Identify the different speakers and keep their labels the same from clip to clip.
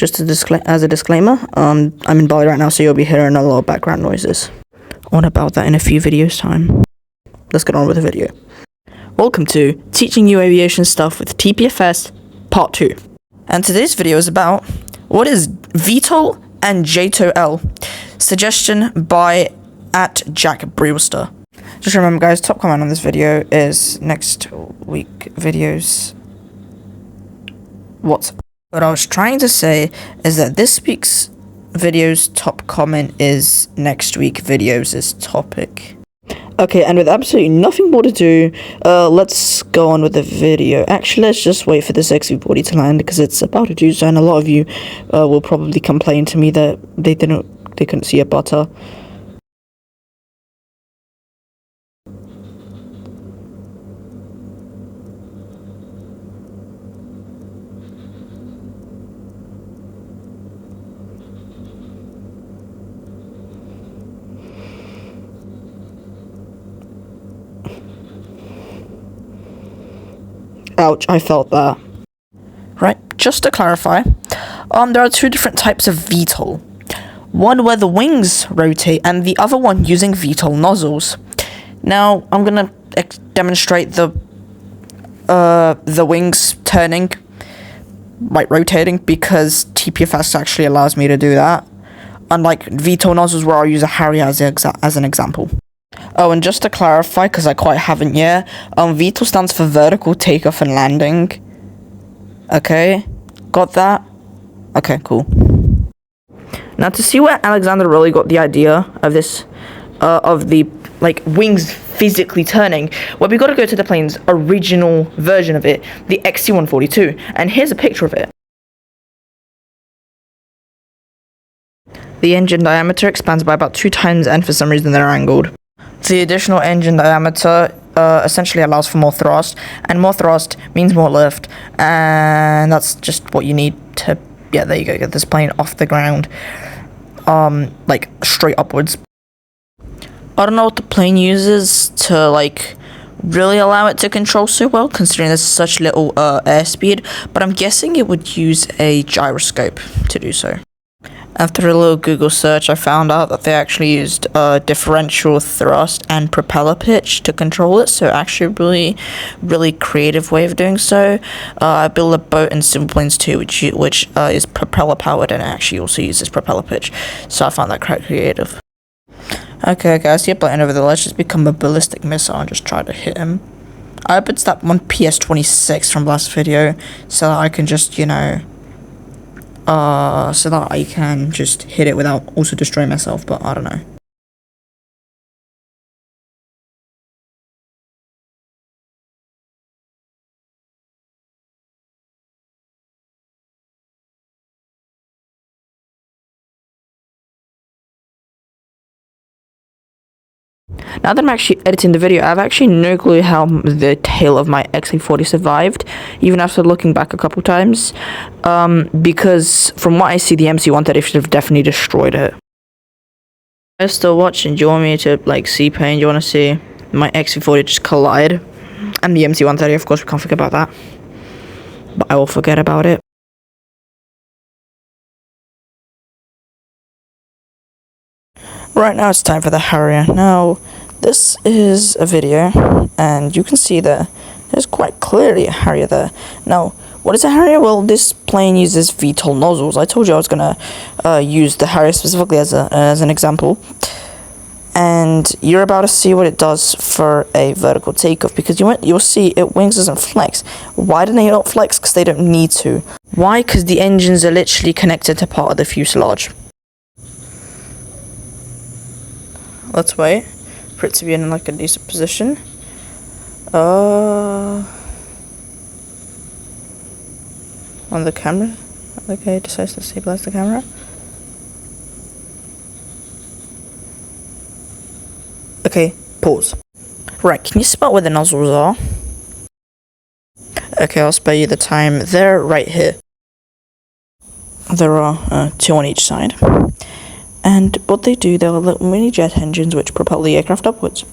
Speaker 1: Just as a disclaimer, I'm in Bali right now, so you'll be hearing a lot of background noises. On about that in a few videos time. Let's get on with the video. Welcome to Teaching You Aviation Stuff with TPFS Part 2. And today's video is about what is VTOL and JATO L. Suggestion by @JackBrewster. Just remember guys, top comment on this video is next week videos. What I was trying to say is that this week's video's top comment is next week videos' topic. Okay, and with absolutely nothing more to do, let's go on with the video. Actually, let's just wait for this XV40 to land because it's about to do so, and a lot of you will probably complain to me that they couldn't see a butter. Ouch, I felt that. Right, just to clarify, there are two different types of VTOL. One where the wings rotate and the other one using VTOL nozzles. Now, I'm gonna demonstrate the wings turning, like rotating, because TPFS actually allows me to do that. Unlike VTOL nozzles where I'll use a harrier as an example. Oh, and just to clarify, because I quite haven't yet, VTOL stands for vertical takeoff and landing. Okay, got that? Okay, cool. Now to see where Alexander really got the idea of this, of the, wings physically turning, well, we gotta go to the plane's original version of it, the XC-142, and here's a picture of it. The engine diameter expands by about 2 times, and for some reason they're angled. The additional engine diameter essentially allows for more thrust, and more thrust means more lift, and that's just what you need to, yeah, there you go, get this plane off the ground, straight upwards. I don't know what the plane uses to, really allow it to control so well, considering there's such little airspeed, but I'm guessing it would use a gyroscope to do so. After a little Google search, I found out that they actually used differential thrust and propeller pitch to control it, so actually really creative way of doing so. I built a boat in Simple Planes 2, which is propeller powered and actually also uses propeller pitch, so I found that quite creative. Okay guys, the plane over there, let's just become a ballistic missile and just try to hit him. I hope it's that one PS26 from last video, so that I can just, so that I can just hit it without also destroying myself, but I don't know. Now that I'm actually editing the video, I have actually no clue how the tail of my XA40 survived, even after looking back a couple times, because from what I see, the MC-130 should have definitely destroyed it. Are you still watching? Do you want me to, see pain? Do you want to see my XA40 just collide? And the MC-130, of course, we can't forget about that. But I will forget about it. Right now it's time for the Harrier. Now, this is a video, and you can see that there's quite clearly a Harrier there. Now, what is a Harrier? Well, this plane uses VTOL nozzles. I told you I was gonna use the Harrier specifically as an example. And you're about to see what it does for a vertical takeoff, because you'll see it wings doesn't flex. Why do they not flex? Because they don't need to. Why? Because the engines are literally connected to part of the fuselage. Let's wait for it to be in a decent position. On the camera. Okay, decides to stabilize the camera. Okay, pause. Right, can you spot where the nozzles are? Okay, I'll spare you the time. They're right here. There are 2 on each side. And what they do, they're little mini jet engines which propel the aircraft upwards.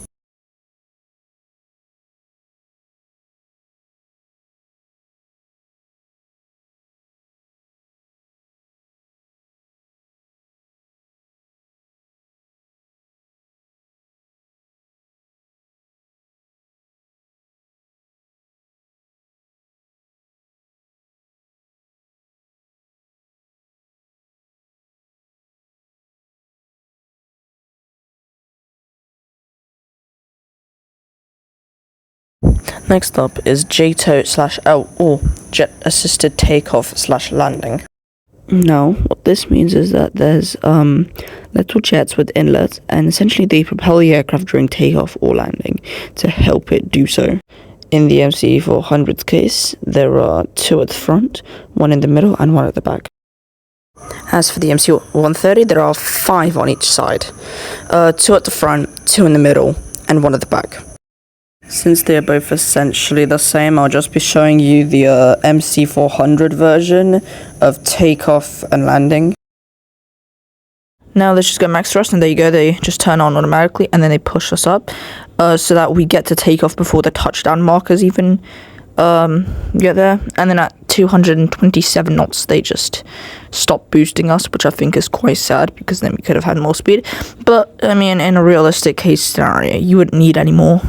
Speaker 1: Next up is JATO slash L, or jet assisted takeoff slash landing. Now, what this means is that there's little jets with inlets, and essentially they propel the aircraft during takeoff or landing to help it do so. In the MC400's case, there are 2 at the front, 1 in the middle, and 1 at the back. As for the MC130, there are 5 on each side, 2 at the front, 2 in the middle, and 1 at the back. Since they are both essentially the same, I'll just be showing you the MC400 version of takeoff and landing. Now let's just go max thrust, and there you go, they just turn on automatically, and then they push us up so that we get to take off before the touchdown markers even get there. And then at 227 knots they just stop boosting us, which I think is quite sad, because then we could have had more speed. But I mean, in a realistic case scenario, you wouldn't need any more.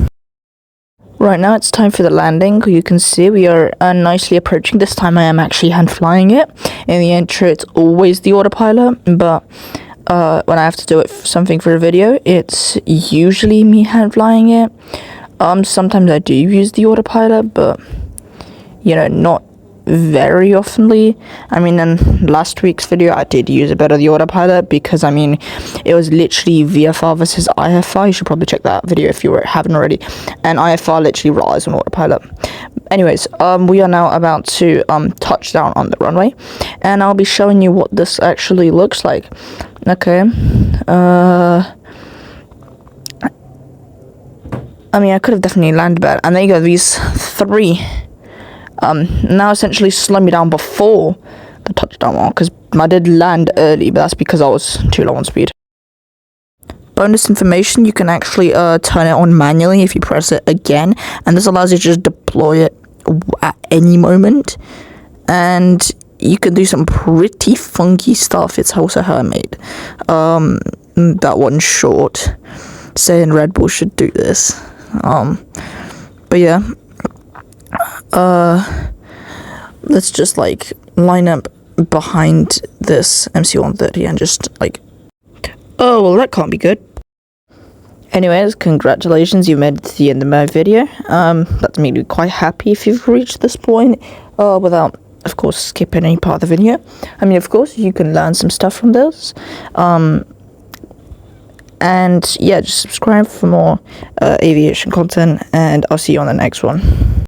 Speaker 1: Right now it's time for the landing. You can see we are nicely approaching. This time I am actually hand flying it. In the intro it's always the autopilot, but when I have to do something for a video, it's usually me hand flying it. Sometimes I do use the autopilot, but you know, not very oftenly. I mean, in last week's video I did use a bit of the autopilot, because I mean, it was literally VFR versus IFR. You should probably check that video if you haven't already. And IFR literally relies on autopilot. Anyways, we are now about to touch down on the runway, and I'll be showing you what this actually looks like. Okay, I mean, I could have definitely landed better. And there you go, these 3 now essentially slow me down before the touchdown mark, because I did land early, but that's because I was too low on speed. Bonus information, you can actually turn it on manually if you press it again, and this allows you to just deploy it at any moment, and you can do some pretty funky stuff. It's also handmade. That one short saying Red Bull should do this. But yeah, let's just like line up behind this MC130 and just like, oh well, that can't be good. Anyways, congratulations, you made it to the end of my video. That made me quite happy if you've reached this point without, of course, skipping any part of the video. I mean, of course, you can learn some stuff from this. And yeah, just subscribe for more aviation content, and I'll see you on the next one.